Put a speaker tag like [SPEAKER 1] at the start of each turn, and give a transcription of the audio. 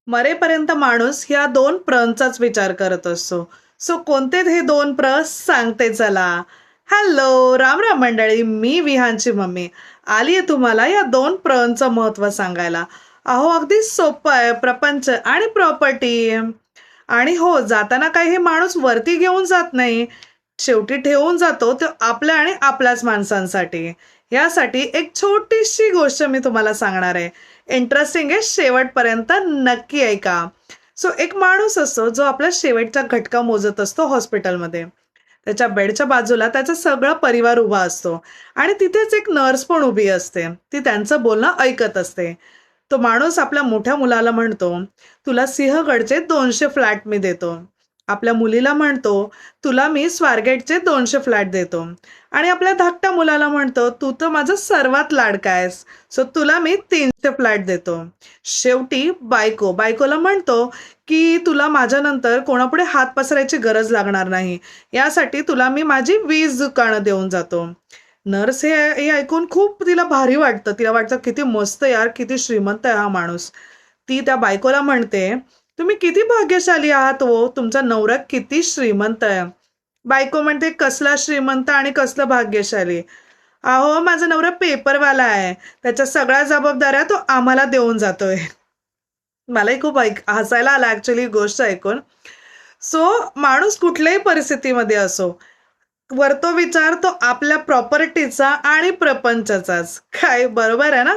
[SPEAKER 1] मरेपर्यंत माणूस ह्या दोन प्रंचाच विचार करत असतो. सो कोणते हे दोन प्र सांगते चला. हॅलो, राम राम मंडळी, मी विहानची मम्मी आली आहे तुम्हाला या दोन प्रंचं महत्व सांगायला. अहो, अगदी सोपं आहे. प्रपंच आणि प्रॉपर्टी. आणि हो, जाताना काही हे माणूस वरती घेऊन जात नाही, शेवटी ठेवून जातो तो आपल्या आणि आपल्याच माणसांसाठी. यासाठी एक छोटीशी गोष्ट मी तुम्हाला सांगणार आहे. इंटरेस्टिंग आहे, शेवटपर्यंत नक्की ऐका. सो एक माणूस असतो जो आपल्या शेवटचा घटका मोजत असतो हॉस्पिटलमध्ये. त्याच्या बेडच्या बाजूला त्याचा सगळा परिवार उभा असतो आणि तिथेच एक नर्स पण उभी असते. ती त्यांचं बोलणं ऐकत असते. तो माणूस आपल्या मोठ्या मुलाला म्हणतो, तुला सिंहगडचे 200 फ्लॅट मी देतो. आपल्या मुलीला म्हणतो, तुला मी स्वारगेटचे 200 फ्लॅट देतो. आणि आपल्या धाकट्या मुलाला म्हणतो, तू तर माझा सर्वात लाडका आहेस, सो तुला मी 300 फ्लॅट देतो. शेवटी बायकोला म्हणतो, की तुला माझ्यानंतर कोणापुढे हात पसरायची गरज लागणार नाही, यासाठी तुला मी माझी 20 दुकानं देऊन जातो. नर्स हे ऐकून खूप तिला भारी वाटतं. तिला वाटतं किती मस्त यार, किती श्रीमंत आहे हा माणूस. ती त्या बायकोला म्हणते, तुम्ही किती भाग्यशाली आहात हो, तुमचा नवरा किती श्रीमंत आहे. बायको म्हणते, कसला श्रीमंत आणि कसलं भाग्यशाली. अहो, माझा नवरा पेपरवाला आहे, त्याच्या सगळ्या जबाबदाऱ्या तो आम्हाला देऊन जातोय. मलाही खूप हसायला आला ऍक्च्युली गोष्ट ऐकून. सो माणूस कुठल्याही परिस्थितीमध्ये असो, वरतो विचार तो आपल्या प्रॉपर्टीचा आणि प्रपंचाचाच. काय बरोबर आहे ना?